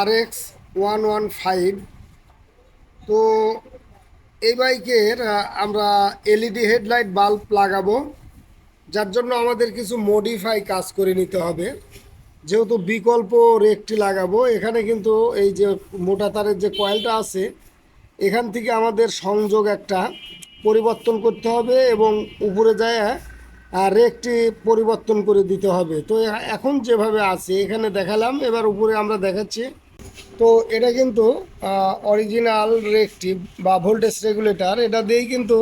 RX 115। তো এই বাইকের আমরা এলইডি হেডলাইট বাল্ব লাগাবো, যার জন্য আমাদের কিছু মডিফাই কাজ করে নিতে হবে। যেহেতু বিকল্প রেকটি লাগাবো, এখানে কিন্তু এই যে মোটা তারের যে কয়েলটা আছে, এখান থেকে আমাদের সংযোগ একটা পরিবর্তন করতে হবে এবং উপরে যায় রেকটি পরিবর্তন করে দিতে হবে। তো এখন যেভাবে আছে এখানে দেখালাম, এবার উপরে আমরা দেখাচ্ছি। তো এটা কিন্তু অরিজিনাল রেকটি বা ভোল্টেজ রেগুলেটর, এটা দিয়েই কিন্তু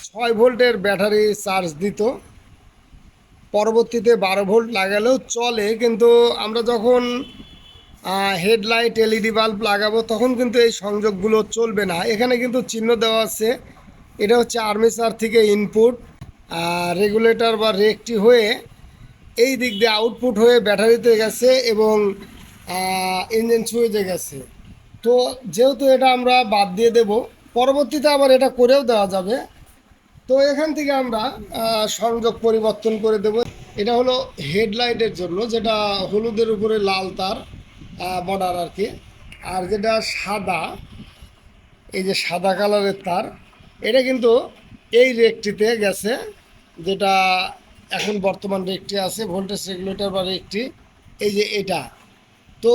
6 ভোল্টের ব্যাটারি চার্জ দিত। পরবর্তীতে 12 ভোল্ট লাগালেও চলে, কিন্তু আমরা যখন হেডলাইট এলইডি বাল্ব লাগাবো তখন কিন্তু এই সংযোগগুলো চলবে না। এখানে কিন্তু চিহ্ন দেওয়া আছে, এটা হচ্ছে আর্মেচার থেকে ইনপুট, রেগুলেটর বা রেকটি হয়ে এই দিক দিয়ে আউটপুট হয়ে ব্যাটারিতে গেছে এবং ইঞ্জিন সুইচে গেছে। তো যেহেতু এটা আমরা বাদ দিয়ে দেব, পরবর্তীতে আবার এটা করেও দেওয়া যাবে। তো এখান থেকে আমরা সংযোগ পরিবর্তন করে দেব। এটা হলো হেডলাইটের জন্য, যেটা হলুদের উপরে লাল তার বর্ডার আর কি। আর যেটা সাদা, এই যে সাদা কালারের তার, এটা কিন্তু এই রেকটিতে গেছে, যেটা এখন বর্তমান রেকটি আছে ভোল্টেজ রেগুলেটর বা রেকটি, এই যে এটা। তো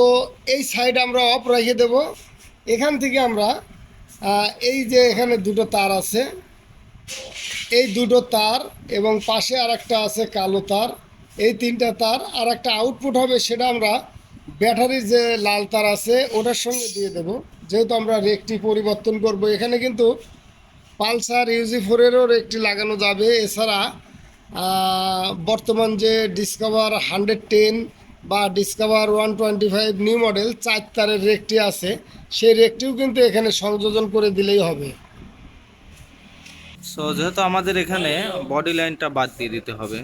এই সাইড আমরা অফ রেখে দেব। এখান থেকে আমরা এই যে এখানে দুটো তার আছে, এই দুটো তার এবং পাশে আর একটা আছে কালো তার, এই তিনটা তার আর একটা আউটপুট হবে, সেটা আমরা ব্যাটারির যে লাল তার আছে ওটার সঙ্গে দিয়ে দেব। যেহেতু আমরা রেকটি পরিবর্তন করব, এখানে কিন্তু পালসার ইউজি 4-এরও রেকটি লাগানো যাবে। এছাড়া বর্তমান যে ডিসকভার 110 বা ডিসকভার 125 নিউ মডেল 4 তারের রেকটি আছে, সেই রেকটিও কিন্তু এখানে সংযোজন করে দিলেই হবে। সো যেহেতু আমাদের এখানে বডি লাইনটা বাদ দিয়ে দিতে হবে,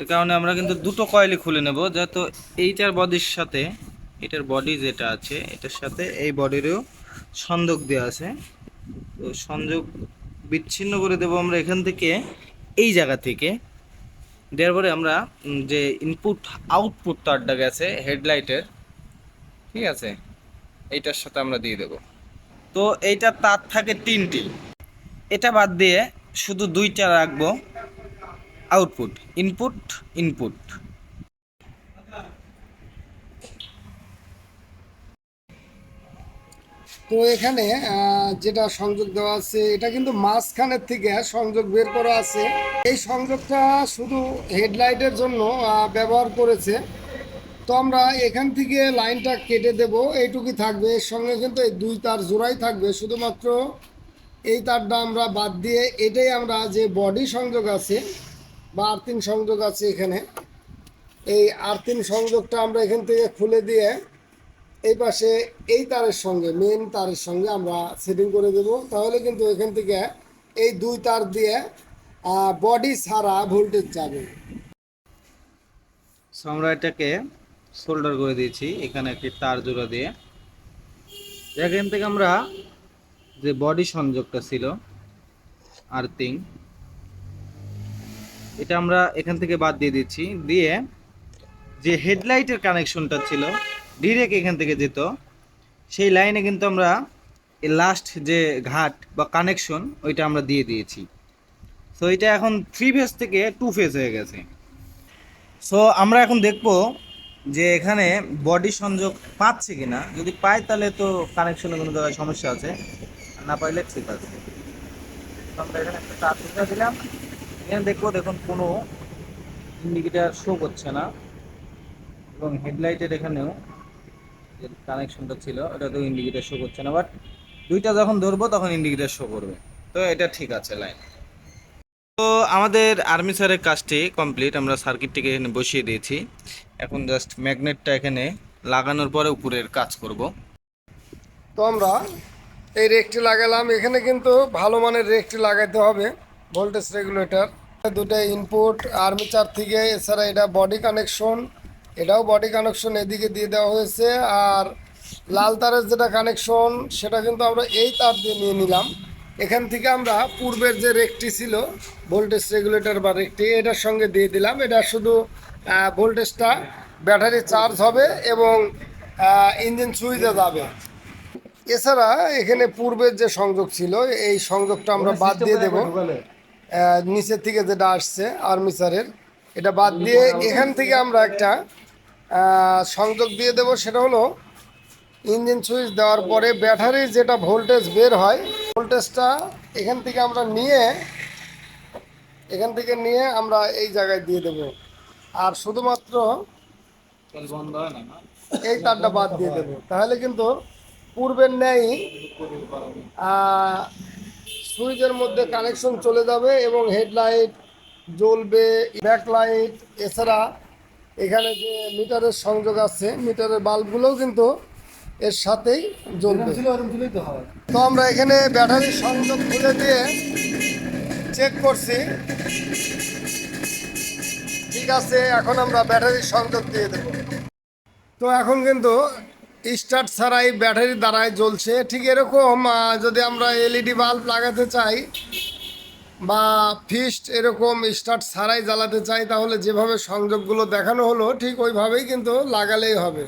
এ কারণে আমরা কিন্তু দুটো কয়েলই খুলে নেব। যেহেতু এইটার বডির সাথে, এটার বডি যেটা আছে এটার সাথে এই বডিরও সংযোগ দেওয়া আছে। তো সংযোগ বিচ্ছিন্ন করে দেব আমরা এখান থেকে, এই জায়গা থেকে দেওয়ার পরে আমরা যে ইনপুট আউটপুট তারটা গেছে হেডলাইটের, ঠিক আছে, এইটার সাথে আমরা দিয়ে দেব। তো এইটা তার থাকে 3টি, এটা বাদ দিয়ে শুধু 2টা রাখবো আউটপুট, ইনপুট ইনপুট। তো এখানে যেটা সংযোগ দেওয়া আছে, এটা কিন্তু মাঝখানের থেকে সংযোগ বের করা আছে। এই সংযোগটা শুধু হেডলাইটের জন্য ব্যবহার করেছে। তো আমরা এখান থেকে লাইনটা কেটে দেব, এইটুকুই থাকবে। এর সঙ্গে কিন্তু এই দুই তার জোড়াই থাকবে, শুধুমাত্র এই তারটা আমরা বাদ দিয়ে এটাই আমরা যে বডি সংযোগ আছে বা আর্থিং সংযোগ আছে এখানে, এই আর্থিং সংযোগটা আমরা এখান থেকে খুলে দিয়ে এই পাশে এই তারের সঙ্গে, মেন তারের সঙ্গে আমরা সেটিং করে দেব। তাহলে কিন্তু এখান থেকে এই দুই তার দিয়ে বডি ছাড়া ভোল্টেজ যাবে। সো আমরা এটাকে সোল্ডার করে দিয়েছি এখানে একটি তার জোড়া দিয়ে। এখান থেকে আমরা যে বডি সংযোগটা ছিল আর্থিং, এটা আমরা এখান থেকে বাদ দিয়ে দিচ্ছি। দিয়ে যে হেডলাইটের কানেকশনটা ছিল ডিরেক্ট এখান থেকে যেত, সেই লাইনে কিন্তু আমরা লাস্ট যে ঘাট বা কানেকশন ওইটা আমরা দিয়ে দিয়েছি। সো এটা এখন 3 ফেজ থেকে 2 ফেজ হয়ে গেছে। সো আমরা এখন দেখব যে এখানে বডি সংযোগ পাচ্ছে কিনা। যদি পাই তাহলে তো কানেকশনে কোনো জায়গায় সমস্যা আছে, আর না পাইলে ঠিক আছে। তো আমরা এখানে একটা তার ঢুকে দিলাম, এখানে দেখবো দেখুন কোনো ইন্ডিকেটার শো করছে না, এবং হেডলাইটের এখানেও যে কানেকশনটা ছিল ওটাতেও ইন্ডিকেটার শো করছে না, বাট দুইটা যখন ধরবো তখন ইন্ডিকেটার শো করবে। তো এটা ঠিক আছে লাইন। তো আমাদের আর্মিচারের কাজটি কমপ্লিট, আমরা সার্কিটটিকে এখানে বসিয়ে দিয়েছি। এখন জাস্ট ম্যাগনেটটা এখানে লাগানোর পরে উপরের কাজ করব। তো আমরা এই রেকটি লাগালাম, এখানে কিন্তু ভালো মানের রেকটি লাগাইতে হবে, ভোল্টেজ রেগুলেটর। দুটো ইনপুট আর্মিচার থেকে, এছাড়া এটা বডি কানেকশন, এটাও বডি কানেকশন এদিকে দিয়ে দেওয়া হয়েছে। আর লাল তারের যেটা কানেকশন সেটা কিন্তু আমরা এই তার দিয়ে নিয়ে নিলাম। এখান থেকে আমরা পূর্বের যে রেকটি ছিল ভোল্টেজ রেগুলেটর বা রেকটি, এটার সঙ্গে দিয়ে দিলাম। এটা শুধু ভোল্টেজটা ব্যাটারি চার্জ হবে এবং ইঞ্জিন সুইচে যাবে। এছাড়া এখানে পূর্বের যে সংযোগ ছিল এই সংযোগটা আমরা বাদ দিয়ে দেব। নিচের থেকে যেটা আসছে আর্মিচারের, এটা বাদ দিয়ে এখান থেকে আমরা একটা সংযোগ দিয়ে দেব। সেটা হলো ইঞ্জিন সুইচ দেওয়ার পরে ব্যাটারির যেটা ভোল্টেজ বের হয়, ভোল্টেজটা এখান থেকে নিয়ে আমরা এই জায়গায় দিয়ে দেব। আর শুধুমাত্র এই তারটা বাদ দিয়ে দেবো, তাহলে কিন্তু পূর্বের ন্যায় সুইচের মধ্যে কানেকশন চলে যাবে এবং হেডলাইট জ্বলবে, ব্যাকলাইট। এছাড়া এখানে যে মিটারের সংযোগ আছে, মিটারের বাল্বগুলোও কিন্তু এর সাথেই জ্বলবে। তো আমরা এখানে ব্যাটারির সংযোগ খুলে দিয়ে চেক করছি, ঠিক আছে। এখন আমরা ব্যাটারির সংযোগ দিয়ে দেব। তো এখন কিন্তু স্টার্ট ছাড়াই ব্যাটারি দ্বারাই জ্বলছে। ঠিক এরকম যদি আমরা এলইডি বাল্ব লাগাতে চাই বা ফিক্সড এরকম স্টার্ট ছাড়াই জ্বালাতে চাই, তাহলে যেভাবে সংযোগগুলো দেখানো হলো ঠিক ওইভাবেই কিন্তু লাগালেই হবে।